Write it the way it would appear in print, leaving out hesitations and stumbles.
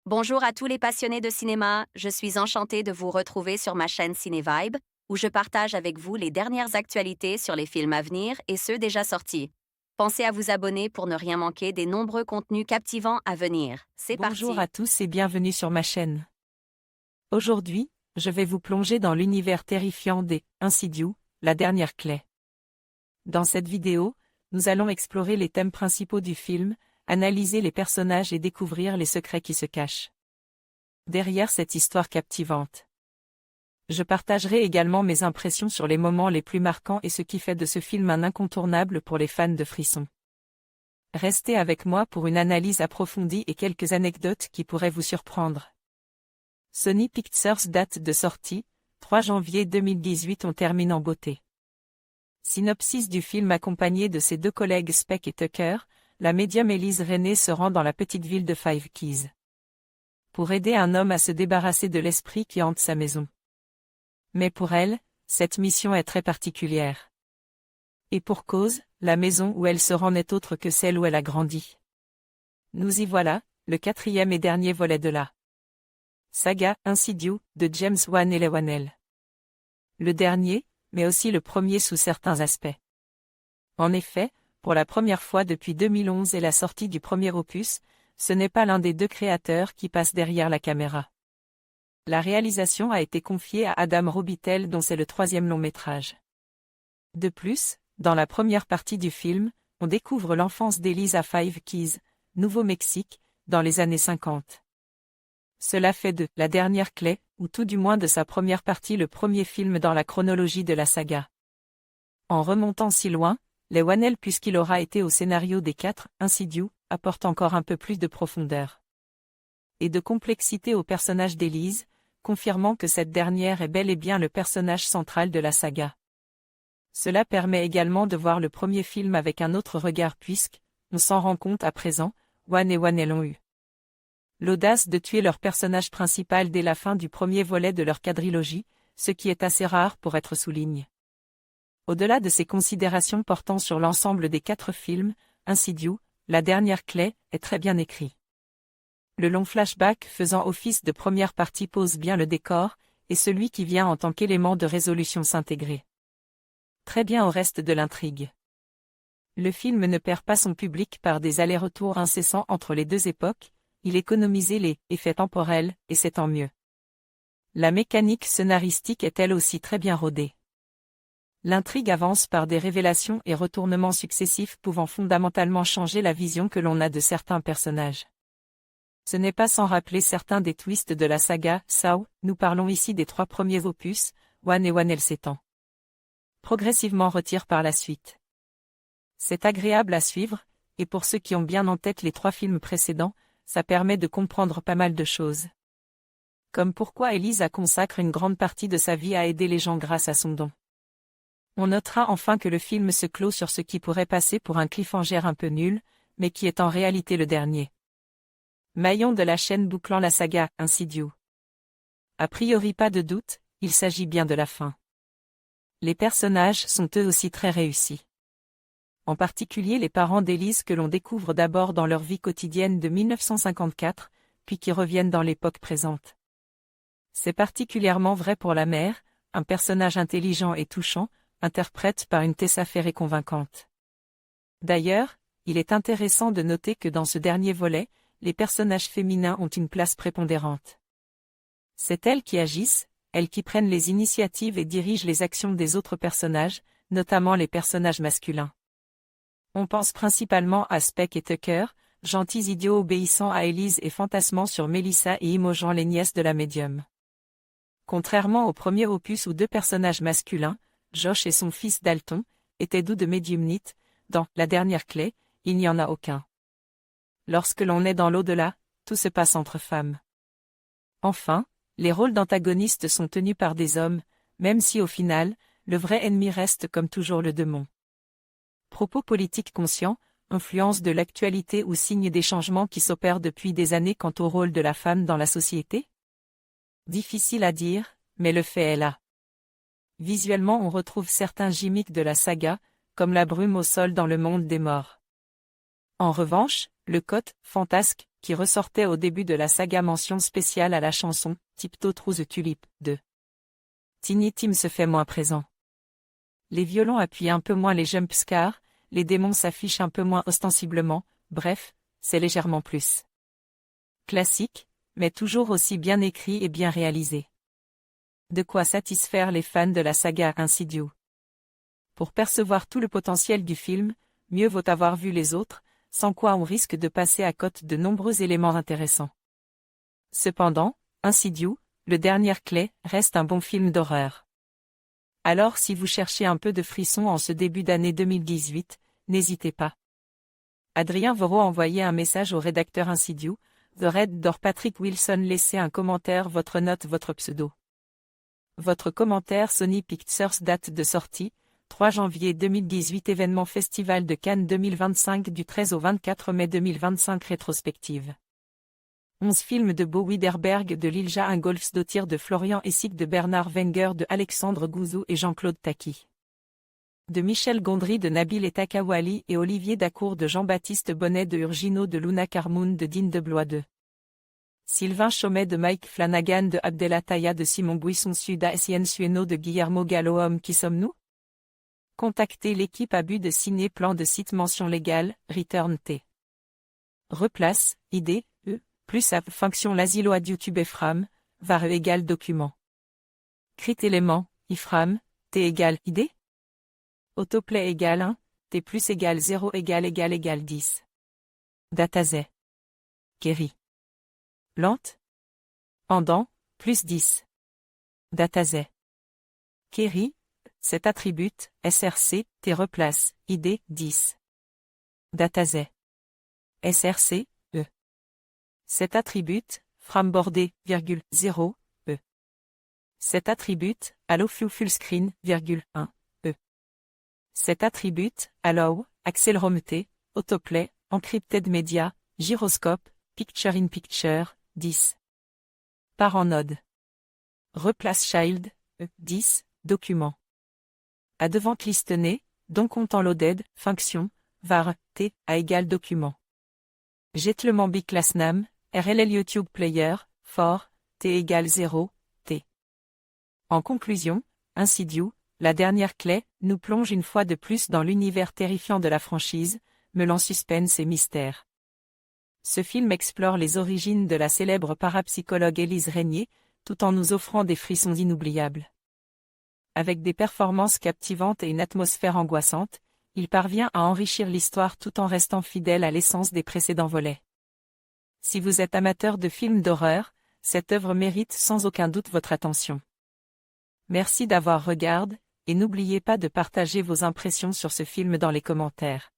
Bonjour à tous les passionnés de cinéma, je suis enchantée de vous retrouver sur ma chaîne CinéVibe, où je partage avec vous les dernières actualités sur les films à venir et ceux déjà sortis. Pensez à vous abonner pour ne rien manquer des nombreux contenus captivants à venir. C'est Bonjour parti! à tous et bienvenue sur ma chaîne. Aujourd'hui, je vais vous plonger dans l'univers terrifiant des Insidious, la dernière clé. Dans cette vidéo, nous allons explorer les thèmes principaux du film, analyser les personnages et découvrir les secrets qui se cachent derrière cette histoire captivante. Je partagerai également mes impressions sur les moments les plus marquants et ce qui fait de ce film un incontournable pour les fans de frissons. Restez avec moi pour une analyse approfondie et quelques anecdotes qui pourraient vous surprendre. Sony Pictures date de sortie, 3 janvier 2018. On termine en beauté. Synopsis du film accompagné de ses deux collègues Speck et Tucker, la médium Elise Renée se rend dans la petite ville de Five Keys pour aider un homme à se débarrasser de l'esprit qui hante sa maison. Mais pour elle, cette mission est très particulière. Et pour cause, la maison où elle se rend n'est autre que celle où elle a grandi. Nous y voilà, le 4e et dernier volet de la saga Insidious de James Wan et Lewanell. Le dernier, mais aussi le premier sous certains aspects. En effet, pour la première fois depuis 2011 et la sortie du premier opus, ce n'est pas l'un des deux créateurs qui passe derrière la caméra. La réalisation a été confiée à Adam Robitel dont c'est le 3e long-métrage. De plus, dans la première partie du film, on découvre l'enfance d'Elise à Five Keys, Nouveau-Mexique, dans les années 50. Cela fait de la dernière clé, ou tout du moins de sa première partie le premier film dans la chronologie de la saga. En remontant si loin, Lewanell puisqu'il aura été au scénario des 4 Insidious, apporte encore un peu plus de profondeur et de complexité au personnage d'Elise, confirmant que cette dernière est bel et bien le personnage central de la saga. Cela permet également de voir le premier film avec un autre regard puisque, on s'en rend compte à présent, Wan et Wanell ont eu l'audace de tuer leur personnage principal dès la fin du premier volet de leur quadrilogie, ce qui est assez rare pour être souligné. Au-delà de ces considérations portant sur l'ensemble des 4 films, Insidious, la dernière clé, est très bien écrit. Le long flashback faisant office de première partie pose bien le décor, et celui qui vient en tant qu'élément de résolution s'intégrer très bien au reste de l'intrigue. Le film ne perd pas son public par des allers-retours incessants entre les deux époques, il économise les effets temporels, et c'est tant mieux. La mécanique scénaristique est elle aussi très bien rodée. L'intrigue avance par des révélations et retournements successifs pouvant fondamentalement changer la vision que l'on a de certains personnages. Ce n'est pas sans rappeler certains des twists de la saga Saw, nous parlons ici des 3 premiers opus, Wan et Wanell s'étend progressivement retire par la suite. C'est agréable à suivre, et pour ceux qui ont bien en tête les 3 films précédents, ça permet de comprendre pas mal de choses. Comme pourquoi Elisa consacre une grande partie de sa vie à aider les gens grâce à son don. On notera enfin que le film se clôt sur ce qui pourrait passer pour un cliffhanger un peu nul, mais qui est en réalité le dernier maillon de la chaîne bouclant la saga Insidious. A priori pas de doute, il s'agit bien de la fin. Les personnages sont eux aussi très réussis. En particulier les parents d'Elise que l'on découvre d'abord dans leur vie quotidienne de 1954, puis qui reviennent dans l'époque présente. C'est particulièrement vrai pour la mère, un personnage intelligent et touchant, interprète par une Tessa Ferré convaincante. D'ailleurs, il est intéressant de noter que dans ce dernier volet, les personnages féminins ont une place prépondérante. C'est elles qui agissent, elles qui prennent les initiatives et dirigent les actions des autres personnages, notamment les personnages masculins. On pense principalement à Speck et Tucker, gentils idiots obéissant à Elise et fantasmant sur Melissa et Imogen les nièces de la médium. Contrairement au premier opus où 2 personnages masculins, Josh et son fils Dalton, étaient doux de médiumnite, dans La dernière clé, il n'y en a aucun. Lorsque l'on est dans l'au-delà, tout se passe entre femmes. Enfin, les rôles d'antagonistes sont tenus par des hommes, même si au final, le vrai ennemi reste comme toujours le démon. Propos politiques conscients, influence de l'actualité ou signe des changements qui s'opèrent depuis des années quant au rôle de la femme dans la société? Difficile à dire, mais le fait est là. Visuellement on retrouve certains gimmicks de la saga, comme la brume au sol dans le monde des morts. En revanche, le cote fantasque qui ressortait au début de la saga, mention spéciale à la chanson Tiptoe Through the Tulip de Tiny Tim se fait moins présent. Les violons appuient un peu moins les jumpscares, les démons s'affichent un peu moins ostensiblement, bref, c'est légèrement plus classique, mais toujours aussi bien écrit et bien réalisé. De quoi satisfaire les fans de la saga Insidious. Pour percevoir tout le potentiel du film, mieux vaut avoir vu les autres, sans quoi on risque de passer à côté de nombreux éléments intéressants. Cependant, Insidious, le dernier clé, reste un bon film d'horreur. Alors si vous cherchez un peu de frisson en ce début d'année 2018, n'hésitez pas. Adrien Voro envoyait un message au rédacteur Insidious, The Red Door Patrick Wilson, laissez un commentaire, votre note, votre pseudo. Votre commentaire, Sony Pictures, date de sortie, 3 janvier 2018, événement Festival de Cannes 2025 du 13 au 24 mai 2025, rétrospective. 11 films de Bo Widerberg, de Lilja Ingolfsdottir, de Florian Essig, de Bernard Wenger, de Alexandre Gouzou et Jean-Claude Taki. De Michel Gondry, de Nabil Etakawali et Olivier Dacour, de Jean-Baptiste Bonnet, de Urgino, de Luna Carmoun, de Dean de Blois, de Sylvain Chomet, de Mike Flanagan, de Abdelataya, de Simon Buisson, Suda Sien Sueno, de Guillermo Gallo. Homme, qui sommes-nous? Contactez l'équipe Abus de Ciné, plan de site, mention légale, Return T. Replace, ID, plus app, fonction l'asilo ad YouTube Ephram, var égale document. Crit élément, ifram, T égale ID? Autoplay égale 1, T plus égale 0 égale 10. Datazé. Kerry. Lente. Pendant, plus 10. Datazé. Kerry, cet attribut, SRC, T replace, ID, 10. Datazé. SRC, E. Cet attribut, frambordé, 0, E. Cet attribut, allow full screen, 1, E. Cet attribut, allow, accéléromté, autoplay, encrypted media, gyroscope, picture in picture, 10. Par en node. Replace child, 10, document. À devant listené, donc content loaded, fonction, var, t, à égal document. Jetlement biclassnam, RLL YouTube player, for, t égale 0, t. En conclusion, Insidious, la dernière clé, nous plonge une fois de plus dans l'univers terrifiant de la franchise, mêlant suspense et mystère. Ce film explore les origines de la célèbre parapsychologue Élise Régnier, tout en nous offrant des frissons inoubliables. Avec des performances captivantes et une atmosphère angoissante, il parvient à enrichir l'histoire tout en restant fidèle à l'essence des précédents volets. Si vous êtes amateur de films d'horreur, cette œuvre mérite sans aucun doute votre attention. Merci d'avoir regardé, et n'oubliez pas de partager vos impressions sur ce film dans les commentaires.